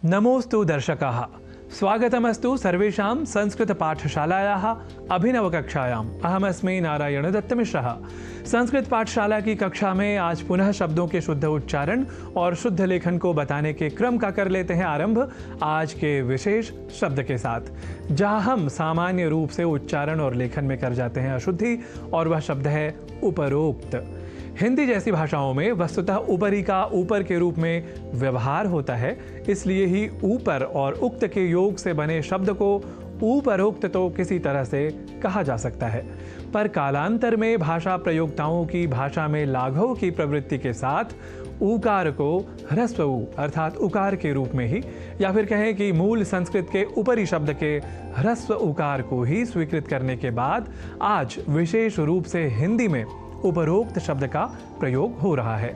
नमोस्तु दर्शकाः, स्वागतमस्तु सर्वेषां संस्कृतपाठशालायाः अभिनवकक्षायाम्। अहमस्मि नारायणदत्तमिश्रः। संस्कृत पाठशाला की कक्षा में आज पुनः शब्दों के शुद्ध उच्चारण और शुद्ध लेखन को बताने के क्रम का कर लेते हैं आरंभ आज के विशेष शब्द के साथ, जहां हम सामान्य रूप से उच्चारण और लेखन में कर जाते हैं अशुद्धि, और वह शब्द है उपरोक्त। हिंदी जैसी भाषाओं में वस्तुतः ऊपरी का ऊपर के रूप में व्यवहार होता है, इसलिए ही ऊपर और उक्त के योग से बने शब्द को उपरोक्त तो किसी तरह से कहा जा सकता है, पर कालांतर में भाषा प्रयोक्ताओं की भाषा में लाघव की प्रवृत्ति के साथ ऊकार को ह्रस्व ऊ अर्थात उकार के रूप में ही, या फिर कहें कि मूल संस्कृत के ऊपरी शब्द के ह्रस्व उकार को ही स्वीकृत करने के बाद आज विशेष रूप से हिंदी में उपरोक्त शब्द का प्रयोग हो रहा है।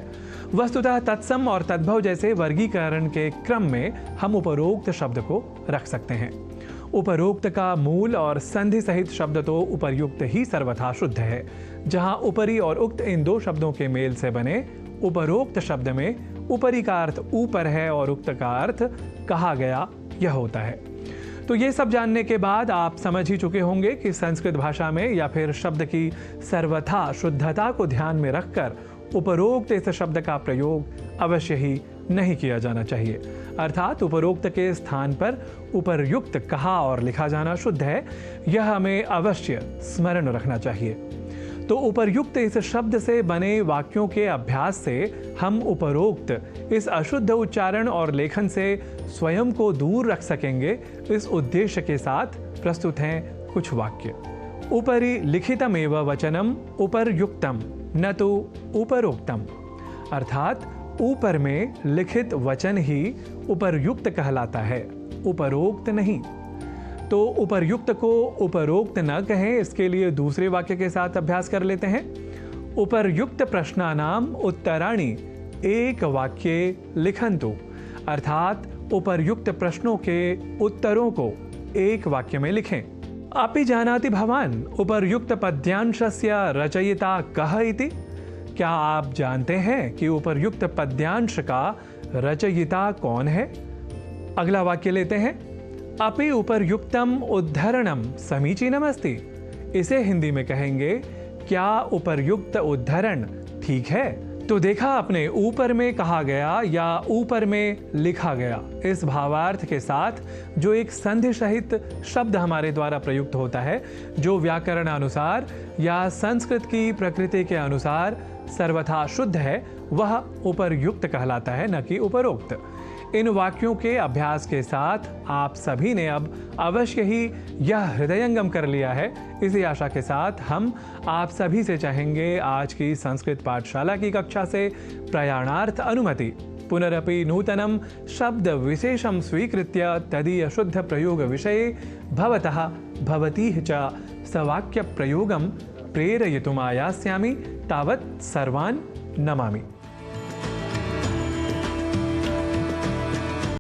वस्तुतः तत्सम और तद्भव जैसे वर्गीकरण के क्रम में हम उपरोक्त शब्द को रख सकते हैं। उपरोक्त का मूल और संधि सहित शब्द तो उपर्युक्त ही सर्वथा शुद्ध है, जहां ऊपरी और उक्त इन दो शब्दों के मेल से बने उपरोक्त शब्द में ऊपरी का अर्थ ऊपर है और उक्त का अर्थ कहा गया यह होता है। तो ये सब जानने के बाद आप समझ ही चुके होंगे कि संस्कृत भाषा में या फिर शब्द की सर्वथा शुद्धता को ध्यान में रखकर उपरोक्त इस शब्द का प्रयोग अवश्य ही नहीं किया जाना चाहिए, अर्थात उपरोक्त के स्थान पर उपर्युक्त कहा और लिखा जाना शुद्ध है, यह हमें अवश्य स्मरण रखना चाहिए। तो उपर्युक्त इस शब्द से बने वाक्यों के अभ्यास से हम उपरोक्त इस अशुद्ध उच्चारण और लेखन से स्वयं को दूर रख सकेंगे। इस उद्देश्य के साथ प्रस्तुत हैं कुछ वाक्य। उपरि लिखितमेव वचनम उपर्युक्तम न तो उपरोक्तम, अर्थात ऊपर में लिखित वचन ही उपर्युक्त कहलाता है, उपरोक्त नहीं। तो उपर्युक्त को उपरोक्त न कहें, इसके लिए दूसरे वाक्य के साथ अभ्यास कर लेते हैं। उपर्युक्त प्रश्नानाम उत्तराणि एक वाक्ये लिखन्तु, अर्थात उपर्युक्त प्रश्नों के उत्तरों को एक वाक्य में लिखें। अपि जानाति भवान उपर्युक्त पद्यांशस्य रचयिता कः इति? क्या आप जानते हैं कि उपर्युक्त पद्यांश का रचयिता कौन है? अगला वाक्य लेते हैं। अपि उपर्युक्तम उद्धरणम समीचीनमस्ति। इसे हिंदी में कहेंगे, क्या उपर्युक्त उद्धरण ठीक है? तो देखा आपने, ऊपर में कहा गया या ऊपर में लिखा गया, इस भावार्थ के साथ जो एक संधि सहित शब्द हमारे द्वारा प्रयुक्त होता है, जो व्याकरण अनुसार या संस्कृत की प्रकृति के अनुसार सर्वथा शुद्ध है, वह उपर्युक्त कहलाता है, न कि उपरोक्त। इन वाक्यों के अभ्यास के साथ आप सभी ने अब अवश्य ही यह हृदयंगम कर लिया है। इसी आशा के साथ हम आप सभी से चाहेंगे आज की संस्कृत पाठशाला की कक्षा से प्रयाणार्थ अनुमति। पुनरपि नूतनम शब्द विशेषम स्वीकृत्य तदीय शुद्ध प्रयोग विषये भवतः भवतीः च सवाक्य प्रयोगम प्रेरयितुमायास्यामि। तावत् सर्वान् नमामि।